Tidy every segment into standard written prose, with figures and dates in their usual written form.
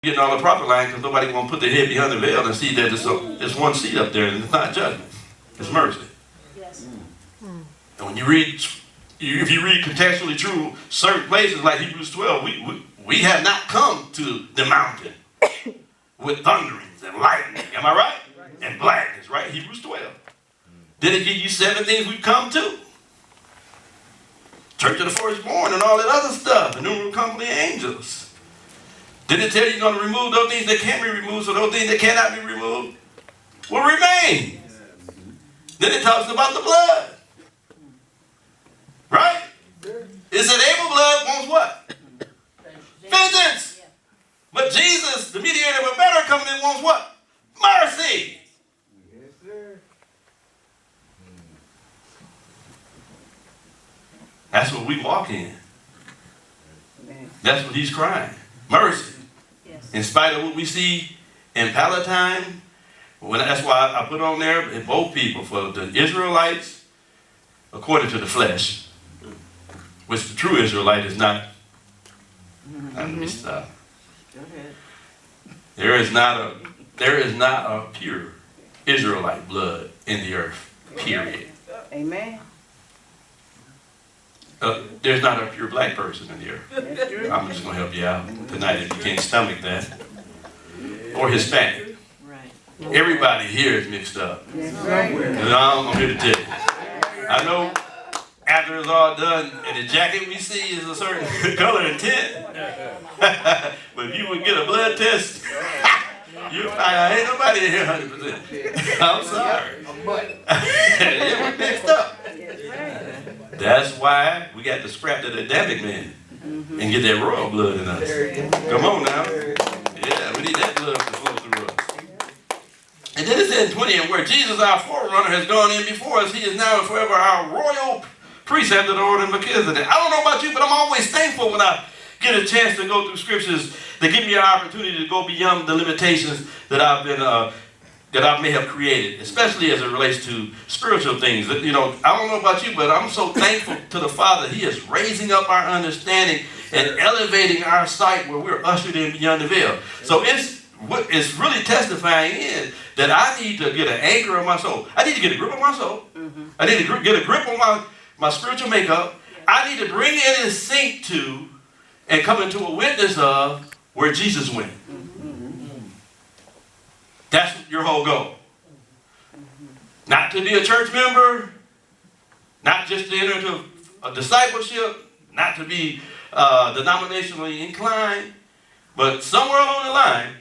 getting all the proper line because nobody want to put their head behind the veil and see that there's one seat up there and it's not judgment. It's mercy. Yes. And when you read, if you read contextually true certain places like Hebrews 12, we have not come to the mountain with thunderings and lightning. Am I right? And blackness, right? Hebrews 12. Did it give you 7 things we've come to? Church of the Firstborn and all that other stuff. Innumerable company of angels. Did it tell you you're going to remove those things that can be removed so those things that cannot be removed will remain? Then it talks about the blood. Right? It said Abel's blood wants what? Vengeance. But Jesus, the mediator of a better covenant, wants what? Mercy. Yes, sir. That's what we walk in. That's what he's crying. Mercy. Yes. In spite of what we see in Palatine, that's why I put on there both people, for the Israelites, according to the flesh, which the true Israelite is not. Let me stop. There is not a pure Israelite blood in the earth. Period. Amen. There's not a pure black person in the earth. That's true. I'm just going to help you out tonight if you can't stomach that. Or Hispanic. Right. Everybody here is mixed up. That's right. And I'm here to tell you. I know after it's all done and the jacket we see is a certain color and tint. But if you would get a blood test, you'll find out ain't nobody in here 100%. I'm sorry. Yeah, we're mixed up. That's why we got to scrap that Adamic man and get that royal blood in us. Come on now. Yeah, we need that blood to flow through us. And then it said in 20, and where Jesus, our forerunner, has gone in before us, he is now and forever our royal priest after the order of Melchizedek. I don't know about you, but I'm always thankful when I get a chance to go through scriptures that give me an opportunity to go beyond the limitations that I may have created, especially as it relates to spiritual things. I don't know about you, but I'm so thankful to the Father. He is raising up our understanding and elevating our sight where we're ushered in beyond the veil. So what it's really testifying is that I need to get an anchor of my soul. I need to get a grip on my soul. I need to get a grip on my spiritual makeup. I need to bring in and sync to and come into a witness of where Jesus went. That's your whole goal. Not to be a church member, not just to enter into a discipleship, not to be denominationally inclined, but somewhere along the line,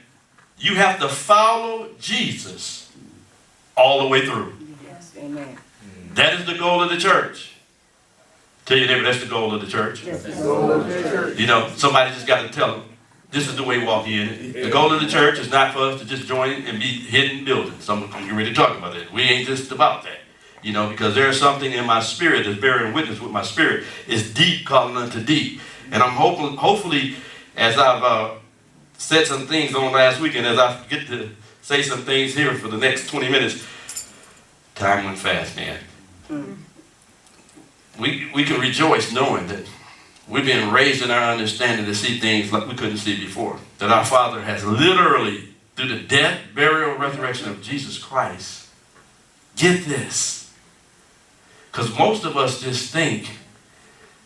you have to follow Jesus all the way through. Yes. Amen. That is the goal of the church. Tell your neighbor, that's the goal of the church. That's the goal of the church. Somebody just got to tell them, this is the way we walk in. The goal of the church is not for us to just join and be hidden buildings. I'm getting ready to talk about that. We ain't just about that. Because there's something in my spirit that's bearing witness with my spirit. It's deep calling unto deep. And I'm hopefully, as I've said some things on last week, and as I get to say some things here for the next 20 minutes, time went fast, man. We can rejoice knowing that we've been raised in our understanding to see things like we couldn't see before. That our Father has literally, through the death, burial, resurrection of Jesus Christ, get this. Because most of us just think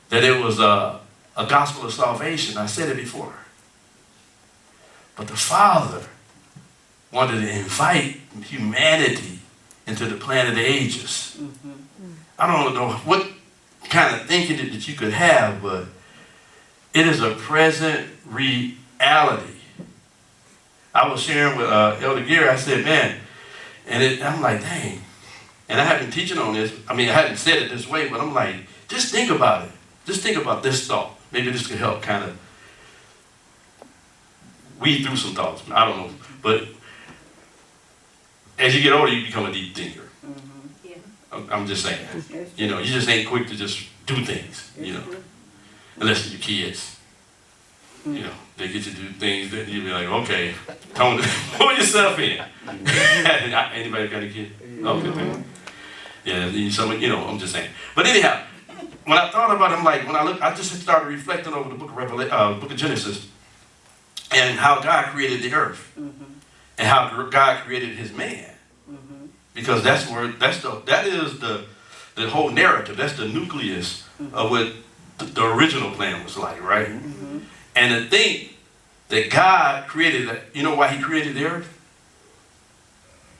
that it was a gospel of salvation. I said it before. But the Father wanted to invite humanity into the plan of the ages. I don't know what kind of thinking that you could have, but it is a present reality. I was sharing with Elder Gary, I said, man, and I'm like, dang. And I have been teaching on this. I hadn't said it this way, but I'm like, just think about it. Just think about this thought. Maybe this could help kind of weed through some thoughts. I don't know. But as you get older, you become a deep thinker. I'm just saying that. You just ain't quick to just do things, unless you're kids. They get you to do things that you be like, okay, tone pull yourself in. Anybody got a kid? Okay, thank you. Yeah, I'm just saying. But anyhow, when I thought about it, I'm like, I just started reflecting over the book of Genesis. and how God created the earth, and how God created his man. Because that is the whole narrative. That's the nucleus of what the original plan was like, right? And to think that God created that, you know why he created the earth?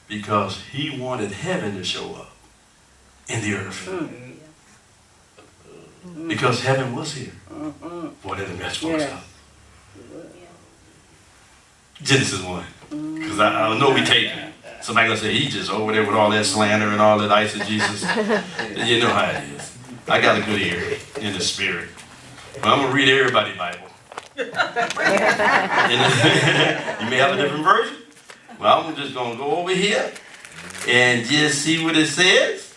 Because he wanted heaven to show up in the earth. Because heaven was here. Boy, that'll mess folks up. Genesis 1. Because I know we take it. Somebody gonna say he just over there with all that slander and all that eisegesis. You know how it is. I got a good ear in the spirit. But I'm gonna read everybody's Bible. You may have a different version. Well, I'm just gonna go over here and just see what it says.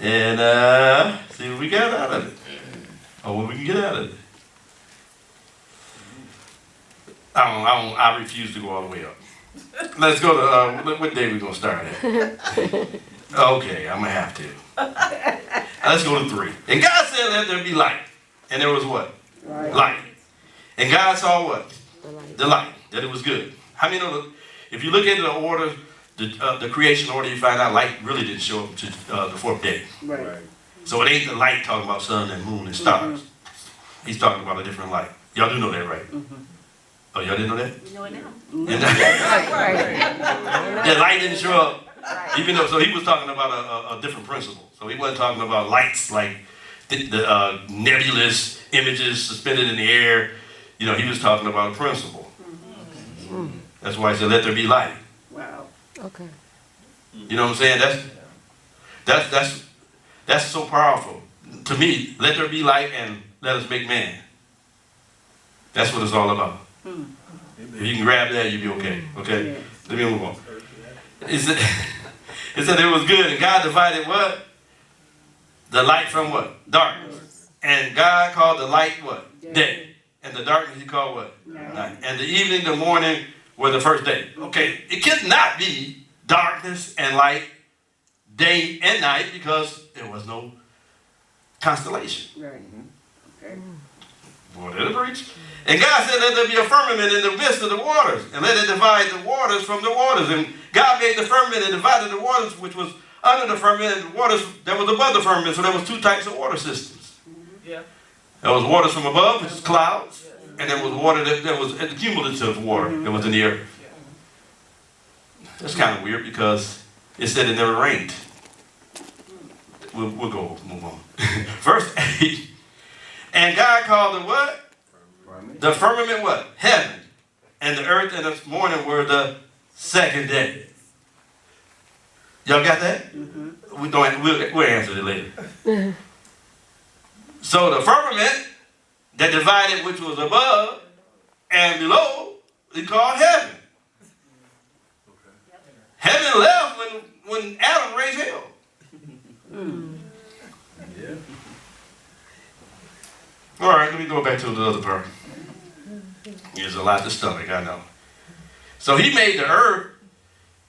And see what we got out of it. Or what we can get out of it. I refuse to go all the way up. Let's go to, what day we going to start at? Okay, I'm going to have to. Let's go to 3. And God said, let there be light. And there was what? Light. And God saw what? The light. That it was good. How many know that if you look into the order, the creation order, you find out light really didn't show up until the 4th day. Right. So it ain't the light talking about sun and moon and stars. He's talking about a different light. Y'all do know that, right? Oh, y'all didn't know that? We know it now. Yeah, light didn't show up. Even though, so he was talking about a different principle. So he wasn't talking about lights like the nebulous images suspended in the air. You know, he was talking about a principle. That's why he said, let there be light. Wow. Okay. You know what I'm saying? That's so powerful. To me, let there be light and let us make man. That's what it's all about. If you can grab that, you'll be okay. Okay? Let me move on. It said it was good, and God divided what? The light from what? Darkness. And God called the light what? Day. And the darkness he called what? Night. And the evening, the morning were the first day. Okay, it could not be darkness and light, day and night, because there was no constellation. Right. Okay. Boy, that'll preach. And God said, let there be a firmament in the midst of the waters, and let it divide the waters from the waters. And God made the firmament and divided the waters which was under the firmament and the waters that was above the firmament. So there was 2 types of water systems. There was waters from above, which is clouds, and there was water that was the cumulative water that was in the earth. That's kind of weird because it said it never rained. We'll move on. Verse 8. And God called the what? The firmament what? Heaven. And the earth and the morning were the 2nd day. Y'all got that? We'll answer it later. So the firmament that divided which was above and below, we call heaven. Heaven left when Adam raised hell. All right, let me go back to the other part. There's a lot to stomach, I know. So he made the earth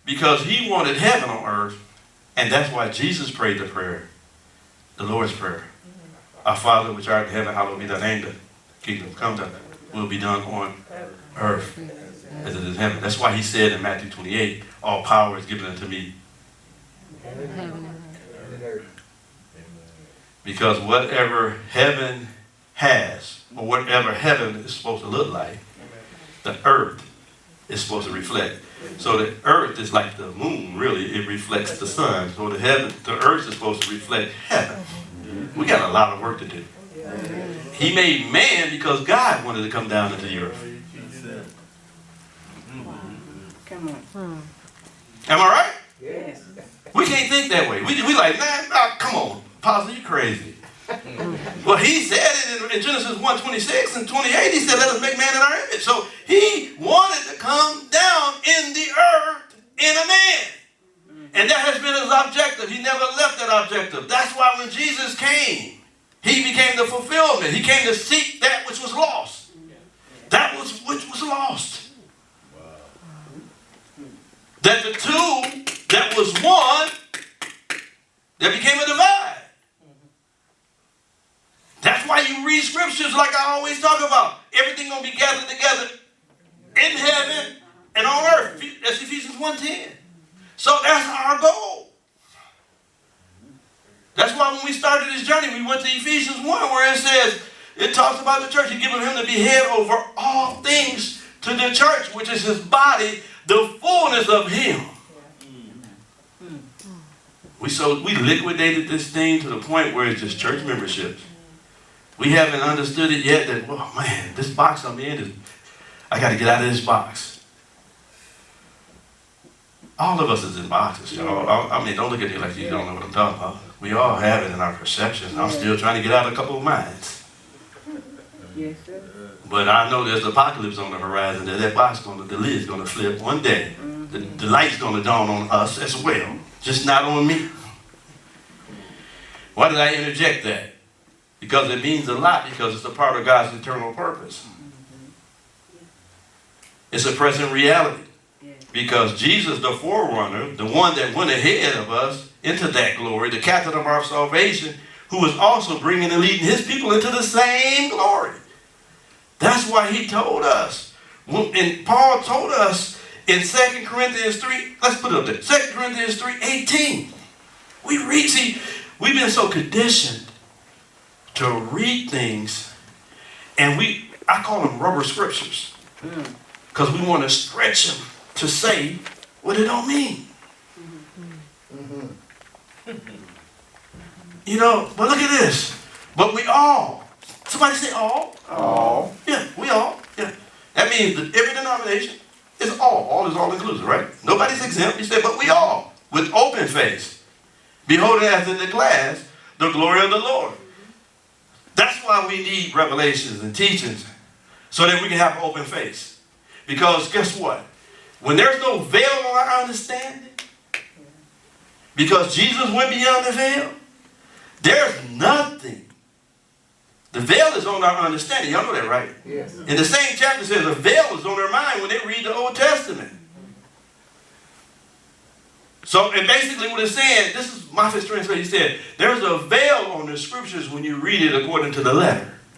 because he wanted heaven on earth, and that's why Jesus prayed the prayer, the Lord's Prayer. Our Father which art in heaven, hallowed be thy name. The kingdom come, thy will be done on earth as it is in heaven. That's why he said in Matthew 28, all power is given unto me. Because whatever heaven has, or whatever heaven is supposed to look like, the earth is supposed to reflect. So the earth is like the moon, really. It reflects the sun. So the earth is supposed to reflect heaven. We got a lot of work to do. He made man because God wanted to come down into the earth. Come on. Am I right? Yes. We can't think that way. We like, nah, come on, Pastor, you crazy. Well, he said it in Genesis 1:26 and 28. He said, let us make man in our image. So he wanted to come down in the earth in a man. And that has been his objective. He never left that objective. That's why when Jesus came, he became the fulfillment. He came to seek that which was lost. That which was lost. That the two that was one, there became a divide. That's why you read scriptures like I always talk about. everything going to be gathered together in heaven and on earth. That's Ephesians 1:10. So that's our goal. That's why when we started this journey, we went to Ephesians 1 where it says, it talks about the church. He's given him to be head over all things to the church, which is his body, the fullness of him. We liquidated this thing to the point where it's just church memberships. We haven't understood it yet that, oh man, this box I'm in, I got to get out of this box. All of us is in boxes, y'all. I mean, don't look at me like you don't know what I'm talking about. We all have it in our perceptions. I'm still trying to get out of a couple of minds. Yes, sir. But I know there's apocalypse on the horizon, that box the lid's going to flip one day. The light's going to dawn on us as well, just not on me. Why did I interject that? Because it means a lot, because it's a part of God's eternal purpose. It's a present reality. Because Jesus, the forerunner, the one that went ahead of us into that glory, the captain of our salvation, who was also bringing and leading his people into the same glory. That's why he told us. And Paul told us in 2 Corinthians 3, let's put it up there, 2 Corinthians 3:18. We've been so conditioned to read things, and I call them rubber scriptures, because we want to stretch them to say what it don't mean. You know, but look at this. But we all. Somebody say all? All. Yeah, we all. Yeah. That means that every denomination is all. All is all inclusive, right? Nobody's exempt. You say, but we all, with open face, beholding as in the glass the glory of the Lord. That's why we need revelations and teachings, so that we can have an open face. Because guess what? When there's no veil on our understanding, because Jesus went beyond the veil, there's nothing. The veil is on our understanding. Y'all know that, right? Yes. In the same chapter it says the veil is on their mind when they read the Old Testament. So, and basically what it's saying, this is Moffett's translation. He said, there's a veil on the scriptures when you read it according to the letter.